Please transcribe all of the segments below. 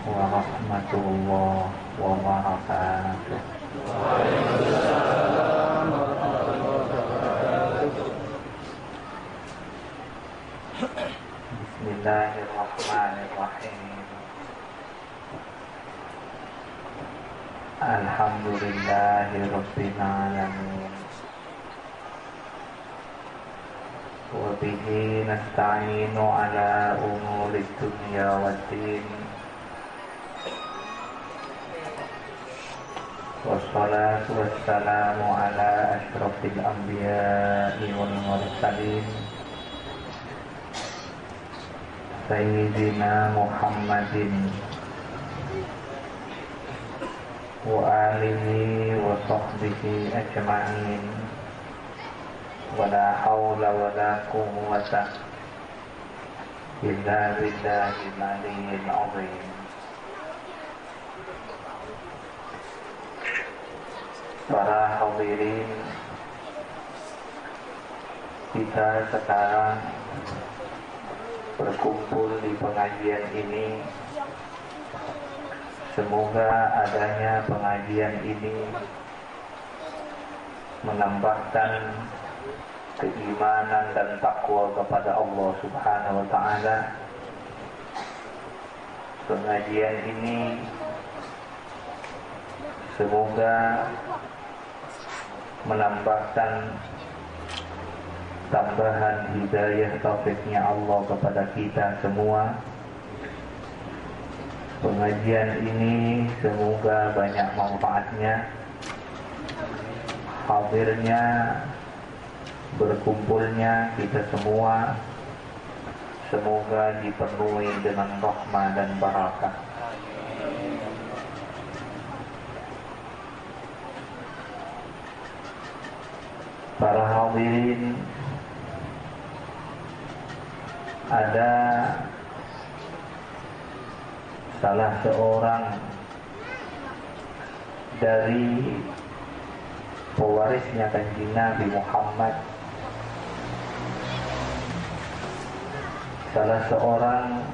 warahmatullahi wabarakatuh. Bismillahirrahmanirrahim. Alhamdulillahirabbil alamin. Wa bihi nasta'inu ala umurid dunya waddin. Wassalatu wassalamu ala asyrafil anbiya'i wal mursalin Sayyidina Muhammadin wa alihi wa sahbihi ajma'in. Wa la hawla wa la quwwata illa billahil aliyyil azim. Para hadirin, kita sekarang berkumpul di pengajian ini. Semoga adanya pengajian ini menambahkan keimanan dan takwa kepada Allah Subhanahu wa ta'ala. Pengajian ini semoga menambahkan tambahan hidayah taufiknya Allah kepada kita semua. Pengajian ini semoga banyak manfaatnya. Hadirnya, berkumpulnya kita semua semoga dipenuhi dengan rahmah dan barakah. Para hadirin, ada salah seorang dari pewarisnya Kanjeng Nabi Muhammad, salah seorang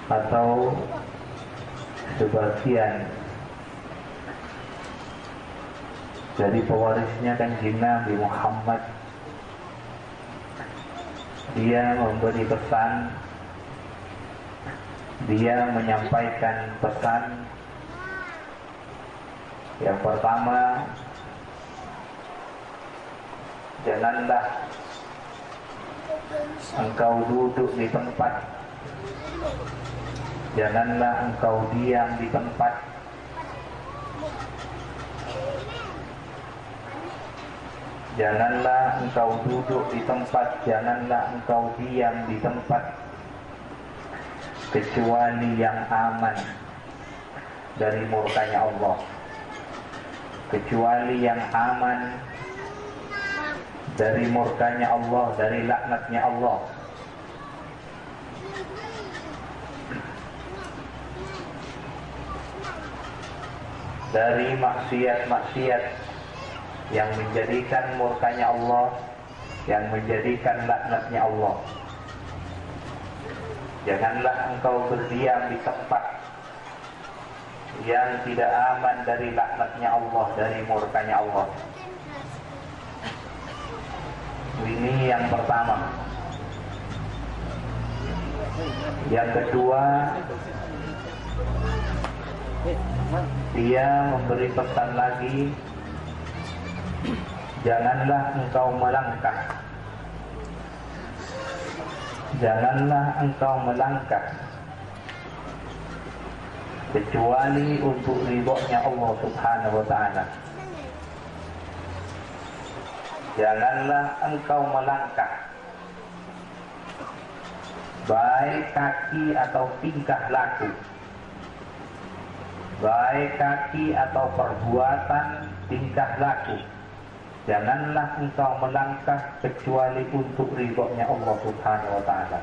atau sebagian dari pewarisnya Kanjeng Nabi Muhammad. Dia memberi pesan, dia menyampaikan pesan. Yang pertama, janganlah engkau duduk di tempat, janganlah engkau diam di tempat. Janganlah engkau duduk di tempat, janganlah engkau diam di tempat, kecuali yang aman dari murkanya Allah, kecuali yang aman dari murkanya Allah, dari laknatnya Allah. Dari maksiat-maksiat yang menjadikan murkanya Allah, yang menjadikan laknatnya Allah. Janganlah engkau berdiam di tempat yang tidak aman dari laknatnya Allah, dari murkanya Allah. Ini yang pertama. Yang kedua, dia memberi pesan lagi, janganlah engkau melangkah, janganlah engkau melangkah kecuali untuk ridhonya Allah Subhanahu wa ta'ala. Janganlah engkau melangkah, baik kaki atau tingkah laku, baik kaki atau perbuatan tingkah laku. Janganlah engkau melangkah kecuali untuk ridhonya Allah Subhanahu wa ta'ala.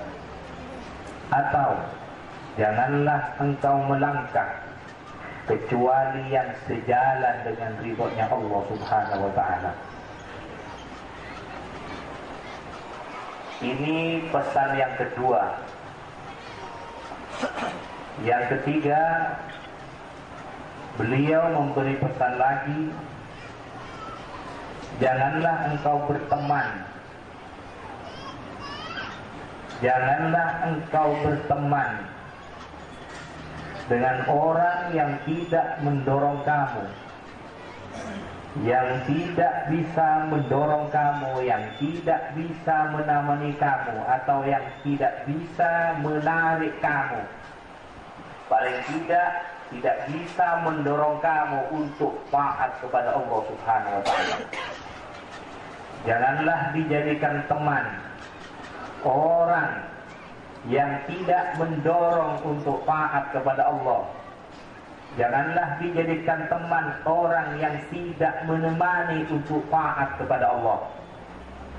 Atau janganlah engkau melangkah kecuali yang sejalan dengan ridhonya Allah Subhanahu wa ta'ala. Ini pesan yang kedua. Yang ketiga, beliau memberi pesan lagi, janganlah engkau berteman, janganlah engkau berteman dengan orang yang tidak mendorong kamu, yang tidak bisa mendorong kamu, yang tidak bisa menemani kamu, atau yang tidak bisa menarik kamu. Paling tidak bisa mendorong kamu untuk taat kepada Allah Subhanahu wa Ta'ala. Janganlah dijadikan teman orang yang tidak mendorong untuk taat kepada Allah. Janganlah dijadikan teman orang yang tidak menemani untuk taat kepada Allah.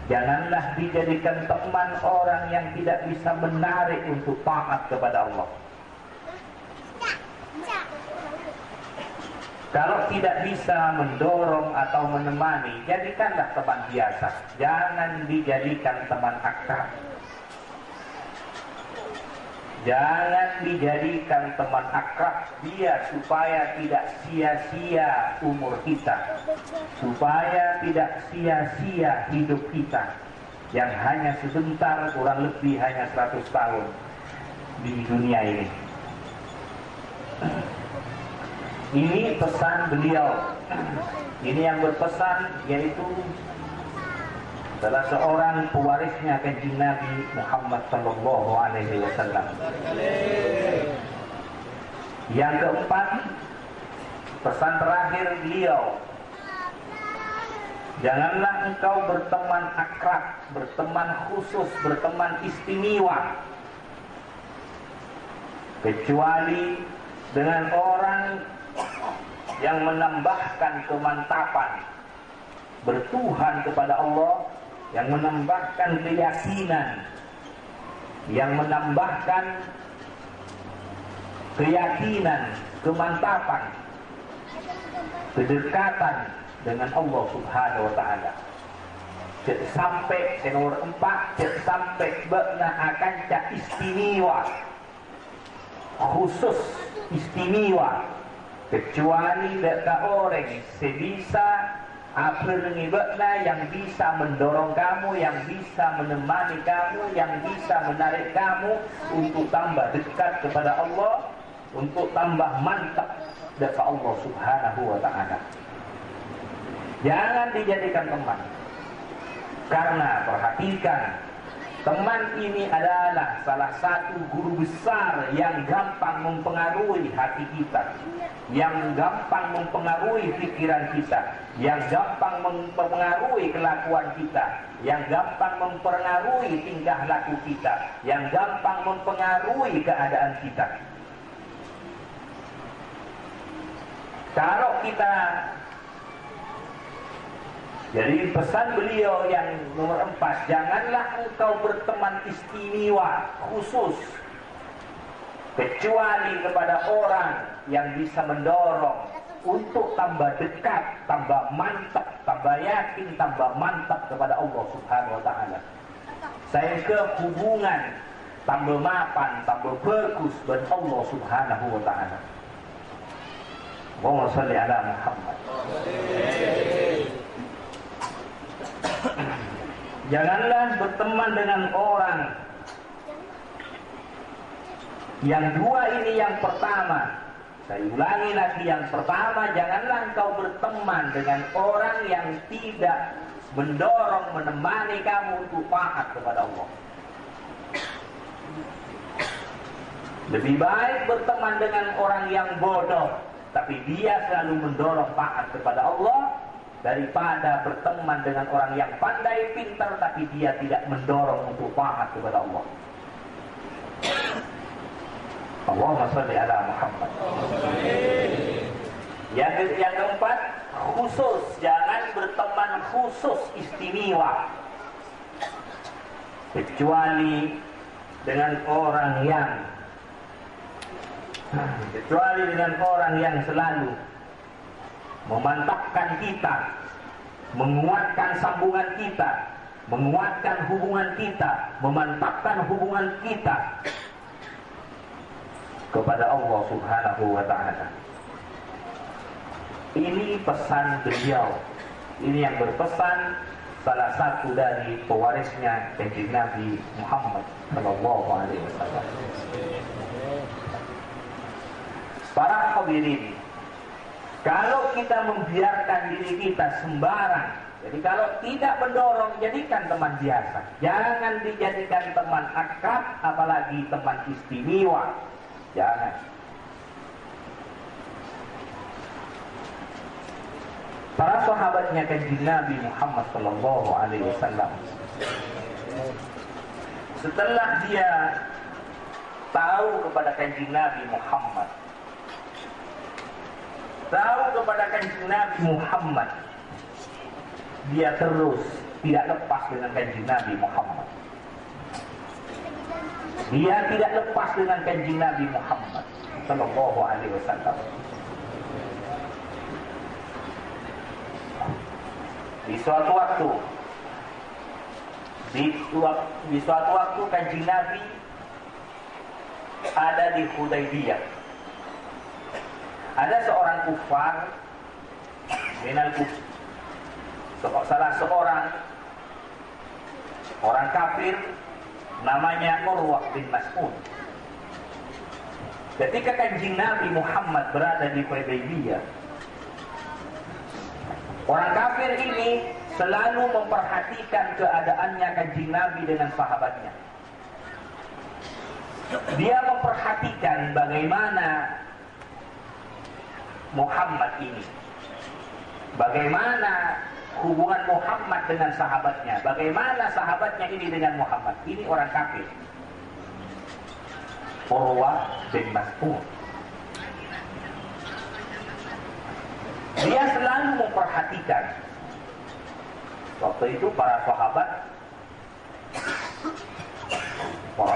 Janganlah dijadikan teman orang yang tidak bisa menarik untuk taat kepada Allah. Kalau tidak bisa mendorong atau menemani, jadikanlah teman biasa. Jangan dijadikan teman akrab. Jangan dijadikan teman akrab dia, supaya tidak sia-sia umur kita, supaya tidak sia-sia hidup kita yang hanya sebentar, kurang lebih hanya 100 tahun di dunia ini. Ini pesan beliau. Ini yang berpesan yaitu salah seorang pewarisnya kanjeng Nabi Muhammad sallallahu alaihi wasallam. Yang keempat, pesan terakhir beliau, janganlah engkau berteman akrab, berteman khusus, berteman istimewa, kecuali dengan orang yang menambahkan kemantapan bertuhan kepada Allah, yang menambahkan keyakinan, yang menambahkan keyakinan, kemantapan, kedekatan dengan Allah Subhanahu wa Ta'ala. Cek sampai nomor 4, cek sampai benar akan cak istimewa, khusus istimewa, kecuali dekat orang sebisa apa mengibadlah, yang bisa mendorong kamu, yang bisa menemani kamu, yang bisa menarik kamu untuk tambah dekat kepada Allah, untuk tambah mantap dekat Allah Subhanahu wa Ta'ala. Jangan dijadikan teman, karena perhatikan, teman ini adalah salah satu guru besar yang gampang mempengaruhi hati kita, yang gampang mempengaruhi pikiran kita, yang gampang mempengaruhi kelakuan kita, yang gampang mempengaruhi tingkah laku kita, yang gampang mempengaruhi keadaan kita. Kalau kita, jadi pesan beliau yang nomor 4, janganlah engkau berteman istimewa, khusus, kecuali kepada orang yang bisa mendorong untuk tambah dekat, tambah mantap, tambah yakin, tambah mantap kepada Allah Subhanahu wa Ta'ala. Sehingga hubungan tambah mapan, tambah bagus dengan Allah Subhanahu wa Ta'ala. Allahumma shalli ala Muhammad. Janganlah berteman dengan orang. Yang dua ini yang pertama. Saya ulangi lagi, yang pertama, janganlah engkau berteman dengan orang yang tidak mendorong, menemani kamu untuk taat kepada Allah. Lebih baik berteman dengan orang yang bodoh, tapi dia selalu mendorong taat kepada Allah, daripada berteman dengan orang yang pandai, pintar, tapi dia tidak mendorong untuk taat kepada Allah. Allahumma shalli ala Muhammad. Yang keempat, khusus, jangan berteman khusus istimewa, kecuali dengan orang yang selalu memantapkan kita, menguatkan sambungan kita, menguatkan hubungan kita, memantapkan hubungan kita kepada Allah Subhanahu wa Ta'ala. Ini pesan beliau. Ini yang berpesan salah satu dari pewarisnya Kanjeng Nabi Muhammad sallallahu alaihi wasallam. Para hadirin, kalau kita membiarkan diri kita sembarang, jadi kalau tidak mendorong, jadikan teman biasa. Jangan dijadikan teman akrab, apalagi teman istimewa. Jangan. Para sahabatnya Kanjeng Nabi Muhammad sallallahu alaihi wasallam, setelah dia tahu kepada Kanjeng Nabi Muhammad, dia terus tidak lepas dengan Kanjeng Nabi Muhammad. Dia tidak lepas dengan Kanjeng Nabi Muhammad sallallahu alaihi wasallam. Di suatu waktu Kanjeng Nabi ada di Hudaybiyah. Ada seorang kufar minal kufar, salah seorang orang kafir namanya Urwah bin Mas'ud. Ketika Kanjeng Nabi Muhammad berada di Hudaybiyah, orang kafir ini selalu memperhatikan keadaannya Kanjeng Nabi dengan sahabatnya. Dia memperhatikan bagaimana Muhammad ini, bagaimana hubungan Muhammad dengan sahabatnya, bagaimana sahabatnya ini dengan Muhammad. Ini orang kafir, Urwah bin Mas'ud. Dia selalu memperhatikan. Waktu itu para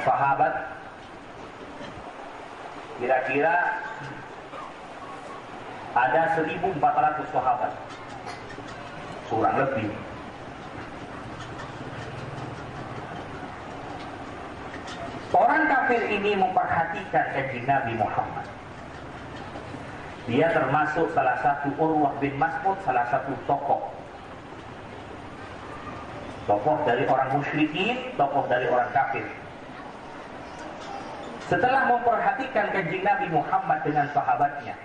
sahabat kira-kira ada 1.400 sahabat, kurang lebih. Orang kafir ini memperhatikan Kanjeng Nabi Muhammad. Dia termasuk salah satu Urwah bin Mas'ud, salah satu tokoh dari orang musyrikin, tokoh dari orang kafir. Setelah memperhatikan Kanjeng Nabi Muhammad dengan sahabatnya,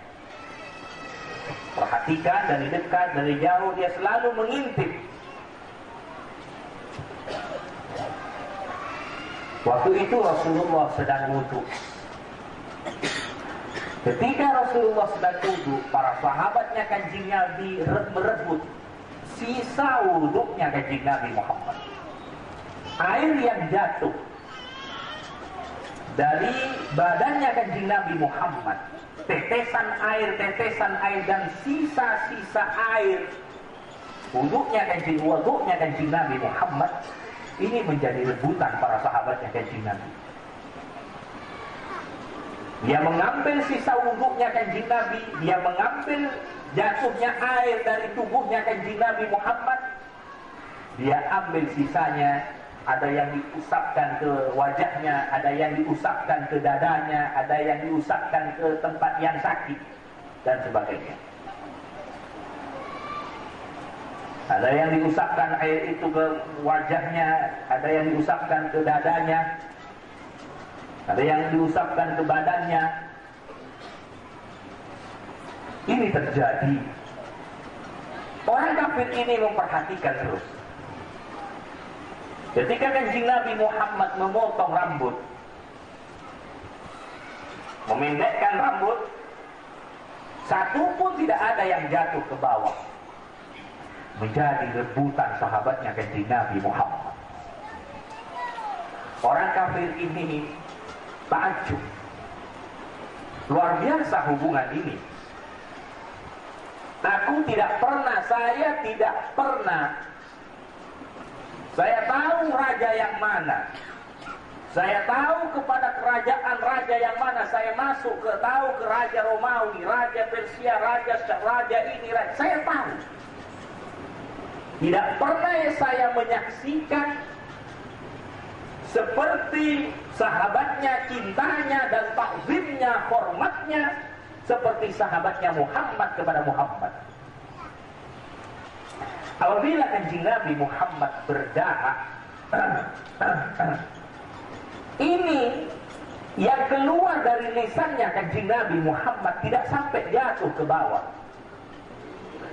perhatikan dari dekat, dari jauh, dia selalu mengintip. Waktu itu Rasulullah sedang wudhu. Ketika Rasulullah sedang wudhu, para sahabatnya Kanjeng Nabi merebut sisa wudhunya Kanjeng Nabi Muhammad. Air yang jatuh dari badannya Kanjeng Nabi Muhammad, tetesan air dan sisa-sisa air wudhunya Kanjeng Nabi Muhammad, ini menjadi rebutan para sahabatnya Kanjeng Nabi. Dia mengambil sisa wudhunya Kanjeng Nabi, dia mengambil jatuhnya air dari tubuhnya Kanjeng Nabi Muhammad, dia ambil sisanya. Ada yang diusapkan ke wajahnya, ada yang diusapkan ke dadanya, ada yang diusapkan ke tempat yang sakit, dan sebagainya. Ada yang diusapkan air itu ke wajahnya, ada yang diusapkan ke dadanya, ada yang diusapkan ke badannya. Ini terjadi. Orang kafir ini memperhatikan terus. Ketika Kanjeng Nabi Muhammad memotong rambut, memendekkan rambut, satu pun tidak ada yang jatuh ke bawah. Menjadi rebutan sahabatnya Kanjeng Nabi Muhammad. Orang kafir ini takjub. Luar biasa hubungan ini. Saya tidak pernah. Saya tahu raja yang mana. Saya tahu kepada kerajaan raja yang mana saya masuk, tahu ke raja Romawi, raja Persia, raja ini, saya tahu. Tidak pernah saya menyaksikan seperti sahabatnya, cintanya dan takzimnya, hormatnya seperti sahabatnya Muhammad kepada Muhammad. Apabila Kanjeng Nabi Muhammad berdahak, ini yang keluar dari lisannya Kanjeng Nabi Muhammad tidak sampai jatuh ke bawah.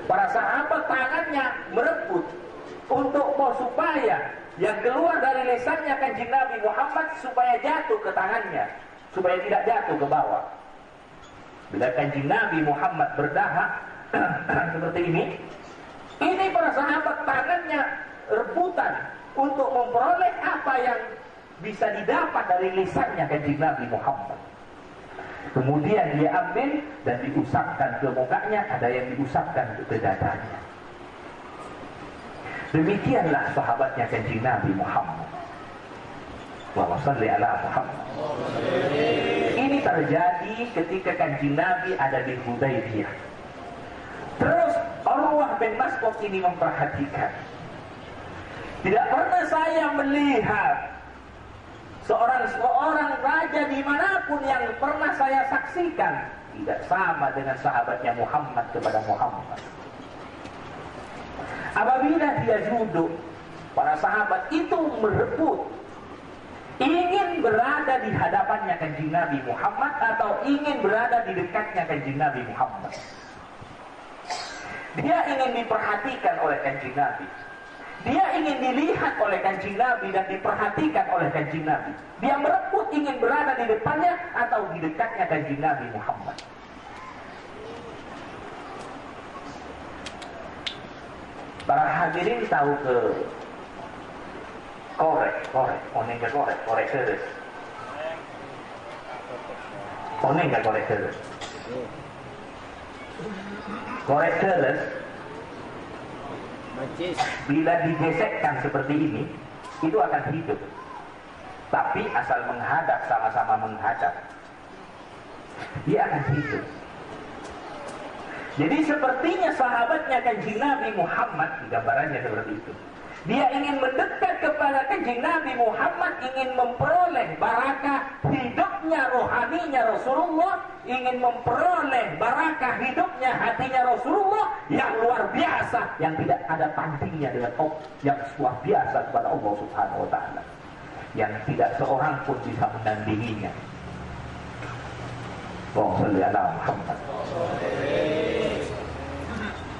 Para sahabat tangannya merebut untuk supaya yang keluar dari lisannya Kanjeng Nabi Muhammad supaya jatuh ke tangannya, supaya tidak jatuh ke bawah. Bila Kanjeng Nabi Muhammad berdahak seperti ini para sahabat tangannya rebutan untuk memperoleh apa yang bisa didapat dari lisannya Kanjeng Nabi Muhammad. Kemudian dia ambil dan diusapkan ke mukanya, ada yang diusapkan ke dadanya. Demikianlah sahabatnya Kanjeng Nabi Muhammad. Allahumma shalli ala Muhammad. Ini terjadi ketika Kanjeng Nabi ada di Hudaybiyah. Terus Urwah bin Mas'ud ini memperhatikan. Tidak pernah saya melihat seorang raja dimanapun yang pernah saya saksikan tidak sama dengan sahabatnya Muhammad kepada Muhammad. Apabila dia duduk, para sahabat itu merebut, ingin berada di hadapannya Kanjeng Nabi Muhammad atau ingin berada di dekatnya Kanjeng Nabi Muhammad. Dia ingin diperhatikan oleh Kanjeng Nabi. Dia ingin dilihat oleh Kanjeng Nabi dan diperhatikan oleh Kanjeng Nabi. Dia merebut ingin berada di depannya atau di dekatnya Kanjeng Nabi Muhammad. Para hadirin tahu ke korek terus. Korek terus. Bila digesekkan seperti ini, itu akan hidup. Tapi asal menghadap, sama-sama menghadap, dia akan hidup. Jadi sepertinya sahabatnya Kanjeng Nabi Muhammad, gambarannya seperti itu. Dia ingin mendekat kepada Kanjeng Nabi Muhammad, ingin memperoleh barakah hidupnya, rohaninya Rasulullah, ingin memperoleh barakah hidupnya, hatinya Rasulullah yang luar biasa, yang tidak ada tandingnya dengan Allah, yang luar biasa kepada Allah Subhanahu wa Ta'ala, yang tidak seorang pun bisa menandinginya. Allahumma shalli ala Muhammad.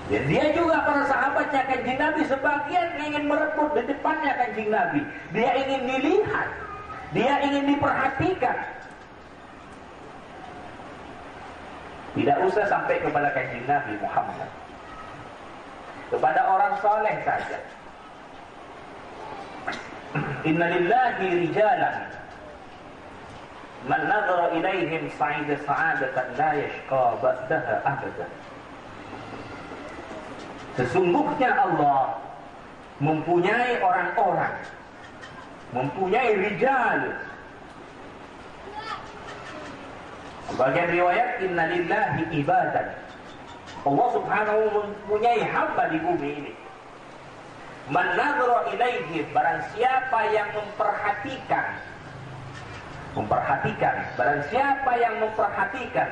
Dan dia juga para sahabatnya Kanjeng Nabi sebagian ingin merebut di depannya Kanjeng Nabi. Dia ingin dilihat, dia ingin diperhatikan. Tidak usah sampai kepada Kanjeng Nabi Muhammad, kepada orang saleh saja. Inna lillahi rijalan man nadhara ilaihim sa'ida sa'adatan la yashqa ba'daha abadan. Sesungguhnya Allah mempunyai orang-orang, mempunyai rijal. Sebagian riwayat inna lillahi ibadan. Allah Subhanahu mempunyai hamba di bumi ini. Man nadhara ilaihi, barang siapa yang memperhatikan, barang siapa yang memperhatikan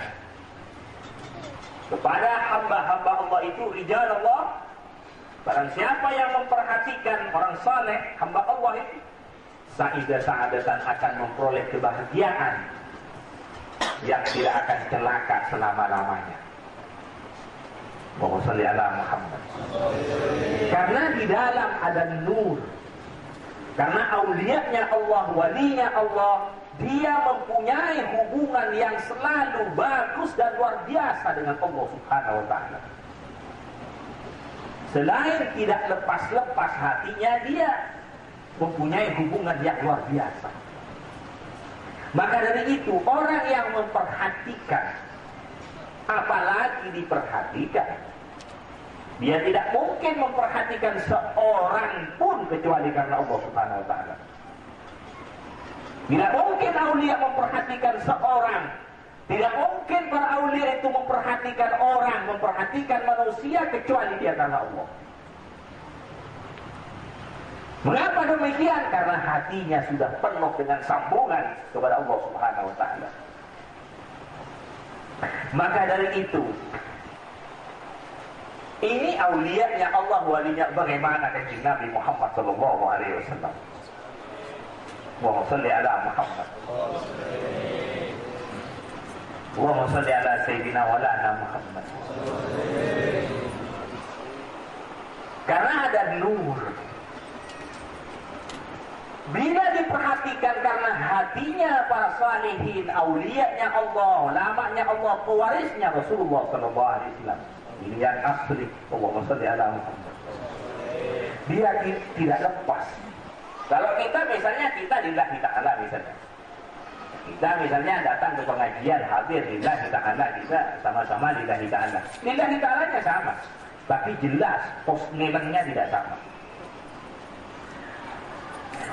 kepada hamba-hamba Allah itu, rijal Allah, barang siapa yang memperhatikan orang saleh, hamba Allah itu, sa'adatan akan memperoleh kebahagiaan yang tidak akan celaka selama-lamanya. Allahumma shalli ala Muhammad. Karena di dalam ada nur, karena aulianya Allah, walinya Allah, dia mempunyai hubungan yang selalu bagus dan luar biasa dengan Allah Subhanahu wa Ta'ala. Selain tidak lepas-lepas hatinya, dia mempunyai hubungan yang luar biasa. Maka dari itu, orang yang memperhatikan, apalagi diperhatikan, dia tidak mungkin memperhatikan seorang pun kecuali karena Allah Subhanahu wa Ta'ala. Tidak mungkin aulia memperhatikan seorang. Tidak mungkin para aulia itu memperhatikan orang, memperhatikan manusia kecuali dia karena Allah. Mengapa demikian? Karena hatinya sudah penuh dengan sambungan kepada Allah Subhanahu wa taala. Maka dari itu, ini aulianya Allah, walinya bagaimana kanjeng Nabi Muhammad sallallahu alaihi wasallam. Allahumma shalli ala Muhammad. Allahumma shalli ala sayyidina wa lana Muhammad. Karena ada nur. Bila diperhatikan karena hatinya para salihin, aulianya Allah, lamanya Allah, pewarisnya Rasulullah sallallahu alaihi wasallam. Ini yang asli. Allahumma shalli ala Muhammad. Dia tidak lepas. Kalau kita misalnya lillahi ta'ala misalnya. Kita misalnya datang ke pengajian, hadir lillahi ta'ala, kita sama-sama lillahi ta'ala. Lillahi ta'alanya sama, tapi jelas pos nilainya tidak sama.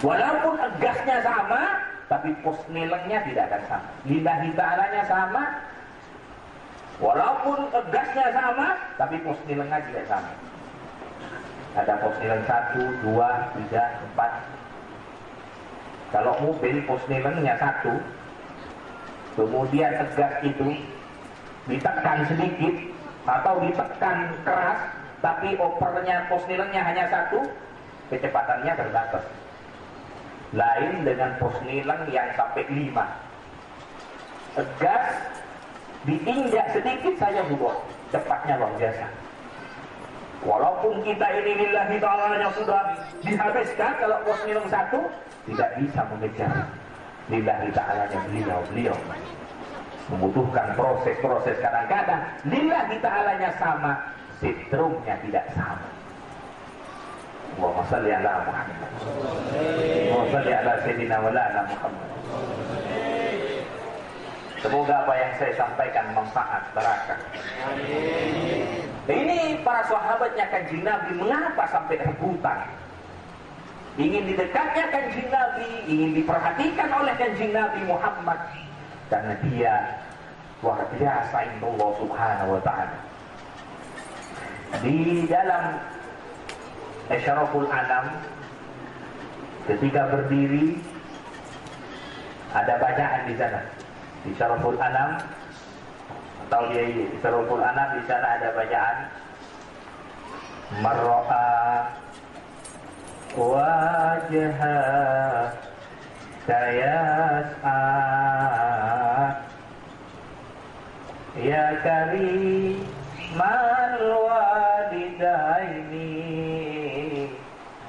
Walaupun egasnya sama, tapi pos nilainya tidak akan sama. Lillahi ta'alanya sama, walaupun egasnya sama, tapi pos nilainya tidak sama. Ada pos nilai 1, 2, 3, 4. Kalau mobil pos nilainya 1, kemudian tegas itu ditekan sedikit atau ditekan keras, tapi opernya pos nilainya hanya 1, kecepatannya terbatas. Lain dengan pos nilai yang sampai 5. Tegas, diinjak sedikit saja buat cepatnya luar biasa. Walaupun kita ini lillahi ta'ala yang sudah dihabiskan, kalau pos nilai 1 tidak bisa mengejar lillahi ta'ala yang beliau membutuhkan proses-proses. Kadang-kadang lillahi ta'alanya sama, setrumnya tidak sama. Allahumma shalli ala Muhammad. Allahumma shalli ala sayyidina wa lana Muhammad. Semoga apa yang saya sampaikan manfaat barakah. Ini para sahabatnya kanjeng Nabi mengapa sampai rebutan? Ingin didekatnya kanjeng Nabi, ingin diperhatikan oleh kanjeng Nabi Muhammad, karena dia luar biasa Allah Subhanahu wa taala. Di dalam Isyaraful Anam, ketika berdiri ada bacaan di sana. Di Isyaraful Anam atau di Isyaraful Anam di sana ada bacaan mar'a wajha kayas'a ya karimal walidaini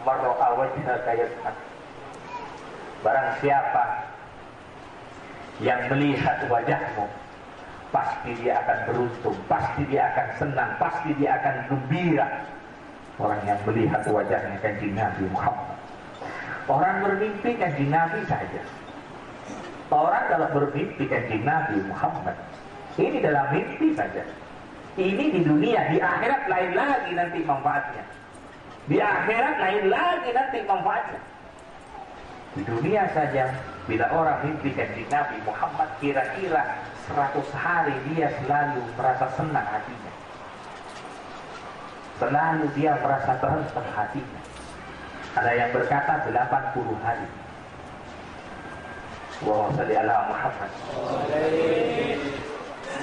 mar'a wajha kayas'a. Barang siapa yang melihat wajahmu, pasti dia akan beruntung, pasti dia akan senang, pasti dia akan gembira. Orang yang melihat wajahnya kanjeng Nabi Muhammad. Orang bermimpi kanjeng Nabi saja. Orang kalau bermimpi kanjeng Nabi Muhammad, ini dalam mimpi saja. Ini di dunia, di akhirat lain lagi nanti manfaatnya. Di akhirat lain lagi nanti manfaatnya. Di dunia saja, bila orang mimpi kanjeng Nabi Muhammad, kira-kira 100 hari dia selalu merasa senang hatinya. Selalu dia merasa terentang hatinya. Ada yang berkata 80 hari. Allahumma shalli ala Muhammad.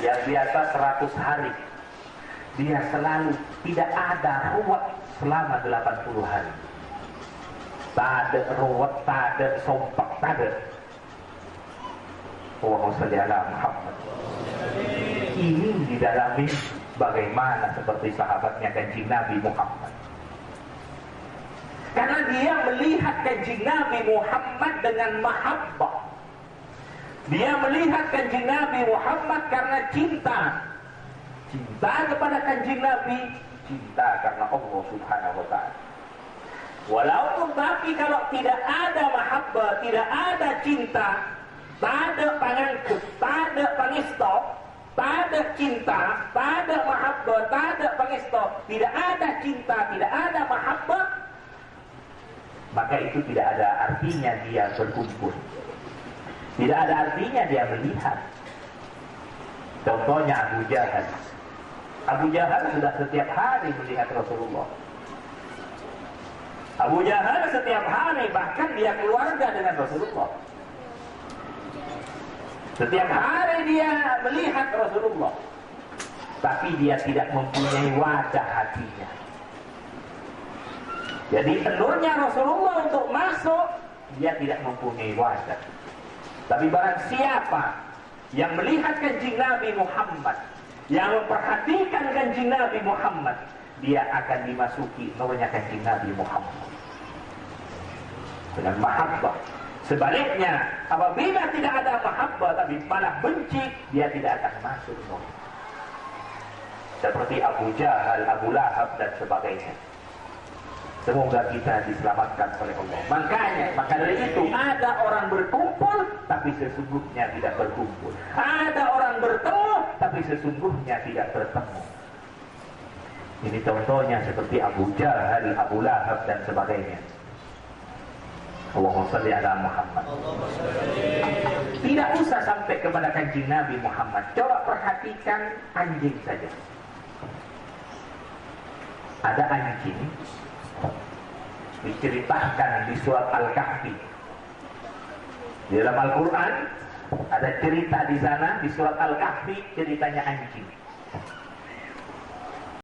Yang biasa 100 hari, dia selalu tidak ada ruwet selama 80 hari. Tak ada ruwet, tak ada sompak, tak ada. Allahumma shalli ala Muhammad. Ini didalami bagaimana seperti sahabatnya kanjeng Nabi Muhammad. Karena dia melihat kanjeng Nabi Muhammad dengan mahabbah. Dia melihat kanjeng Nabi Muhammad karena cinta. Cinta kepada kanjeng Nabi, cinta karena Allah Subhanahu wa taala. Walaupun tapi kalau tidak ada mahabbah, tidak ada cinta, tak ada pangangkut, tak ada pangistop, tak ada cinta, tak ada mahabbah, tak ada pangistop, tidak ada cinta, tidak ada mahabbah, maka itu tidak ada artinya dia berkumpul. Tidak ada artinya dia melihat. Contohnya Abu Jahal. Abu Jahal sudah setiap hari melihat Rasulullah. Abu Jahal setiap hari, bahkan dia keluarga dengan Rasulullah. Setiap hari dia melihat Rasulullah, tapi dia tidak mempunyai wajah hatinya. Jadi telurnya Rasulullah untuk masuk, dia tidak mempunyai wajah. Tapi barang siapa yang melihat Kanjeng Nabi Muhammad, yang memperhatikan Kanjeng Nabi Muhammad, dia akan dimasuki nurnya Kanjeng Nabi Muhammad dengan mahabbah. Sebaliknya, apabila tidak ada mahabbah tapi malah benci, dia tidak akan masuk nur. Seperti Abu Jahal, Abu Lahab dan sebagainya. Semoga kita diselamatkan oleh Allah. Maka dari itu ada orang berkumpul tapi sesungguhnya tidak berkumpul. Ada orang bertemu tapi sesungguhnya tidak bertemu. Ini contohnya seperti Abu Jahal, Abu Lahab dan sebagainya. Allahumma shalli ala Muhammad. Tidak usah sampai kepada Kanjeng Nabi Muhammad. Coba perhatikan anjing saja. Ada anjing diceritakan di surat Al-Kahfi. Di dalam Al-Quran ada cerita di sana, di surat Al-Kahfi ceritanya anjing.